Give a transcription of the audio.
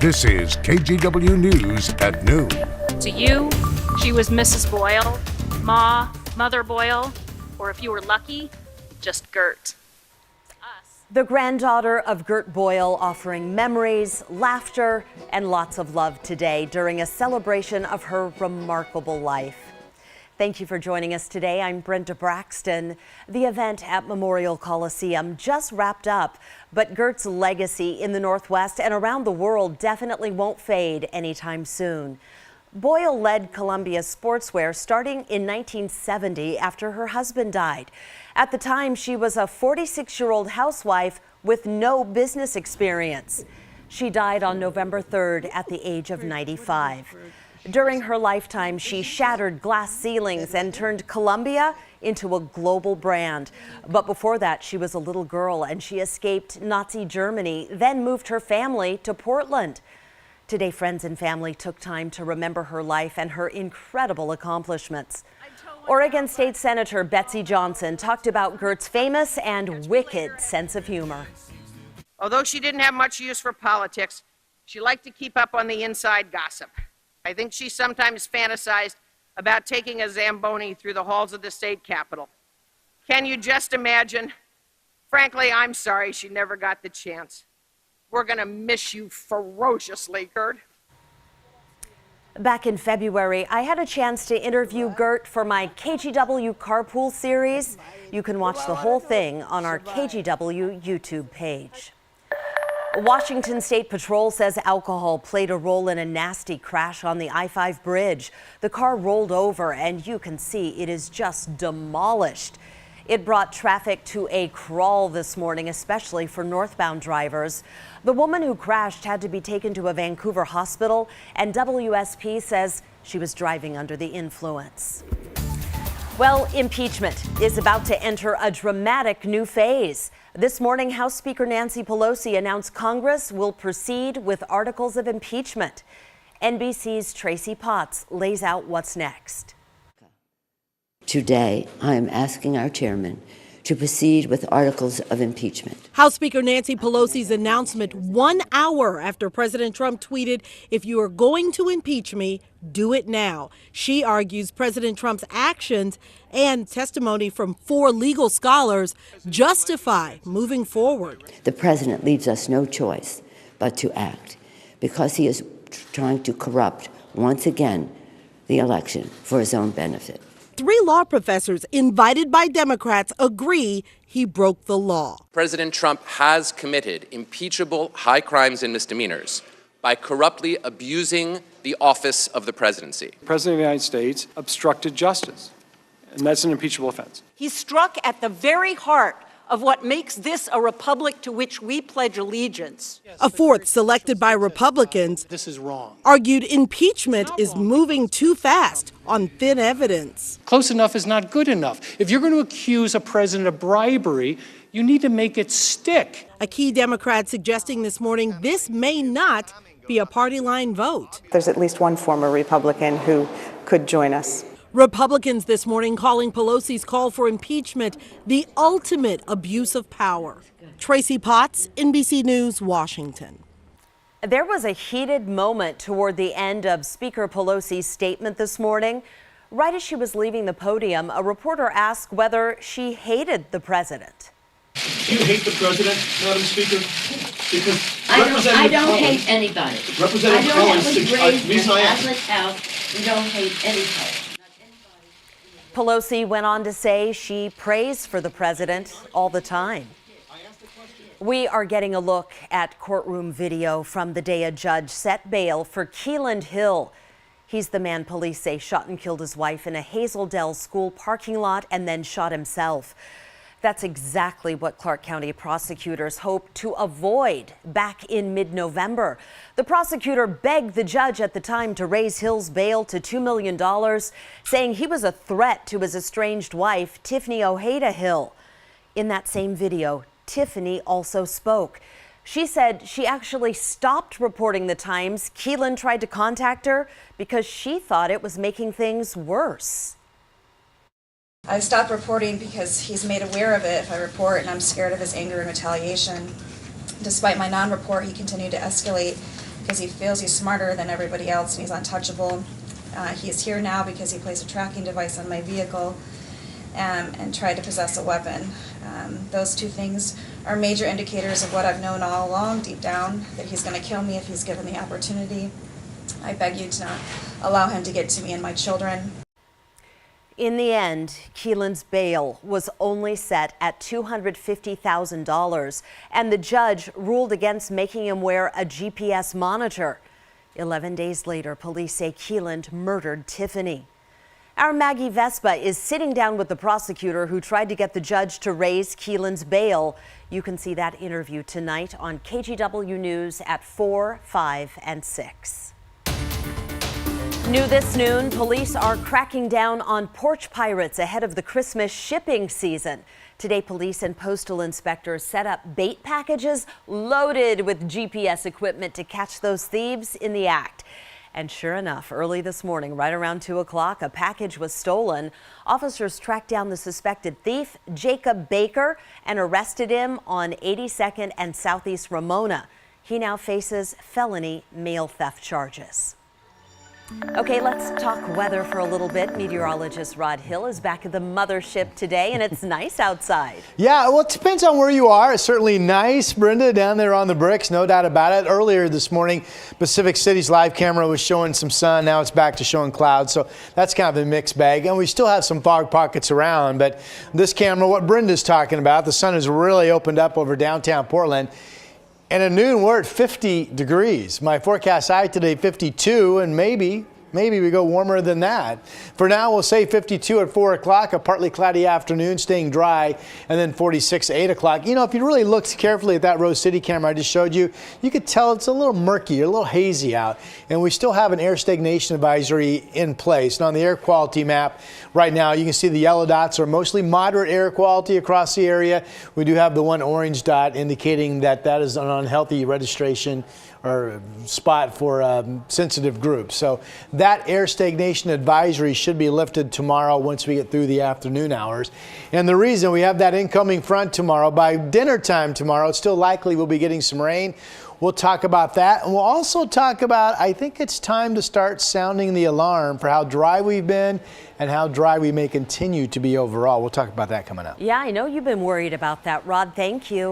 This is KGW News at noon. To you, she was Mrs. Boyle, Ma, Mother Boyle, or if you were lucky, just Gert. The granddaughter of Gert Boyle offering memories, laughter, and lots of love today during a celebration of her remarkable life. Thank you for joining us today. I'm Brenda Braxton. The event at Memorial Coliseum just wrapped up, but Gert's legacy in the Northwest and around the world definitely won't fade anytime soon. Boyle led Columbia Sportswear starting in 1970 after her husband died. At the time, she was a 46-year-old housewife with no business experience. She died on November 3rd at the age of 95. During her lifetime, she shattered glass ceilings and turned Columbia into a global brand. But before that, she was a little girl and she escaped Nazi Germany, then moved her family to Portland. Today, friends and family took time to remember her life and her incredible accomplishments. Oregon State Senator Betsy Johnson talked about Gert's famous and wicked sense of humor. Although she didn't have much use for politics, she liked to keep up on the inside gossip. I think she sometimes fantasized about taking a Zamboni through the halls of the state capitol. Can you just imagine? Frankly, I'm sorry she never got the chance. We're going to miss you ferociously, Gert. Back in February, I had a chance to interview Gert for my KGW Carpool series. You can watch the whole thing on our KGW YouTube page. Washington State Patrol says alcohol played a role in a nasty crash on the I-5 bridge. The car rolled over and you can see it is just demolished. It brought traffic to a crawl this morning, especially for northbound drivers. The woman who crashed had to be taken to a Vancouver hospital, and WSP says she was driving under the influence. Well, impeachment is about to enter a dramatic new phase. This morning, House Speaker Nancy Pelosi announced Congress will proceed with articles of impeachment. NBC's Tracy Potts lays out what's next. Today, I am asking our chairman to proceed with articles of impeachment. House Speaker Nancy Pelosi's announcement 1 hour after President Trump tweeted, "If you are going to impeach me, do it now." She argues President Trump's actions and testimony from 4 legal scholars justify moving forward. The president leaves us no choice but to act because he is trying to corrupt, once again, the election for his own benefit. 3 law professors invited by Democrats agree he broke the law. President Trump has committed impeachable high crimes and misdemeanors by corruptly abusing the office of the presidency. The President of the United States obstructed justice, and that's an impeachable offense. He struck at the very heart of what makes this a republic to which we pledge allegiance. A 4th, selected by Republicans, this is wrong, argued impeachment is moving too fast on thin evidence. Close enough is not good enough. If you're going to accuse a president of bribery, you need to make it stick. A key Democrat suggesting this morning this may not be a party line vote. There's at least one former Republican who could join us. Republicans this morning calling Pelosi's call for impeachment the ultimate abuse of power. Tracy Potts, NBC News, Washington. There was a heated moment toward the end of Speaker Pelosi's statement this morning. Right as she was leaving the podium, a reporter asked whether she hated the president. Do you hate the president, Madam Speaker? Because I don't hate anybody. Representative Collins, I was raised in a Catholic house. We don't hate anybody. Pelosi went on to say she prays for the president all the time. We are getting a look at courtroom video from the day a judge set bail for Keeland Hill. He's the man police say shot and killed his wife in a Hazeldale school parking lot and then shot himself. That's exactly what Clark County prosecutors hoped to avoid back in mid-November. The prosecutor begged the judge at the time to raise Hill's bail to $2 million, saying he was a threat to his estranged wife, Tiffany Ojeda Hill. In that same video, Tiffany also spoke. She said she actually stopped reporting the times Keeland tried to contact her because she thought it was making things worse. I stopped reporting because he's made aware of it if I report, and I'm scared of his anger and retaliation. Despite my non-report, he continued to escalate because he feels he's smarter than everybody else and he's untouchable. He is here now because he placed a tracking device on my vehicle and tried to possess a weapon. Those two things are major indicators of what I've known all along, deep down, that he's going to kill me if he's given the opportunity. I beg you to not allow him to get to me and my children. In the end, Keelan's bail was only set at $250,000, and the judge ruled against making him wear a GPS monitor. 11 days later, police say Keelan murdered Tiffany. Our Maggie Vespa is sitting down with the prosecutor who tried to get the judge to raise Keelan's bail. You can see that interview tonight on KGW News at 4, 5, and 6. New this noon, police are cracking down on porch pirates ahead of the Christmas shipping season. Today, police and postal inspectors set up bait packages loaded with GPS equipment to catch those thieves in the act. And sure enough, early this morning, right around 2 o'clock, a package was stolen. Officers tracked down the suspected thief, Jacob Baker, and arrested him on 82nd and Southeast Ramona. He now faces felony mail theft charges. Okay, let's talk weather for a little bit. Meteorologist Rod Hill is back at the mothership today, and it's nice outside. Yeah, well, it depends on where you are. It's certainly nice, Brenda, down there on the bricks, no doubt about it. Earlier this morning, Pacific City's live camera was showing some sun. Now it's back to showing clouds, so that's kind of a mixed bag. And we still have some fog pockets around, but this camera, what Brenda's talking about, the sun has really opened up over downtown Portland. And at noon, we're at 50 degrees. My forecast high today, 52, and maybe we go warmer than that. For now, we'll say 52 at 4 o'clock, a partly cloudy afternoon, staying dry, and then 46 at 8 o'clock. You know, if you really looked carefully at that Rose City camera I just showed you, you could tell it's a little murky, a little hazy out. And we still have an air stagnation advisory in place. And on the air quality map right now, you can see the yellow dots are mostly moderate air quality across the area. We do have the one orange dot indicating that that is an unhealthy registration or spot for sensitive groups. So that air stagnation advisory should be lifted tomorrow once we get through the afternoon hours. And the reason we have that incoming front tomorrow, by dinner time tomorrow, it's still likely we'll be getting some rain. We'll talk about that. And we'll also talk about, I think it's time to start sounding the alarm for how dry we've been and how dry we may continue to be overall. We'll talk about that coming up. Yeah, I know you've been worried about that, Rod. Thank you.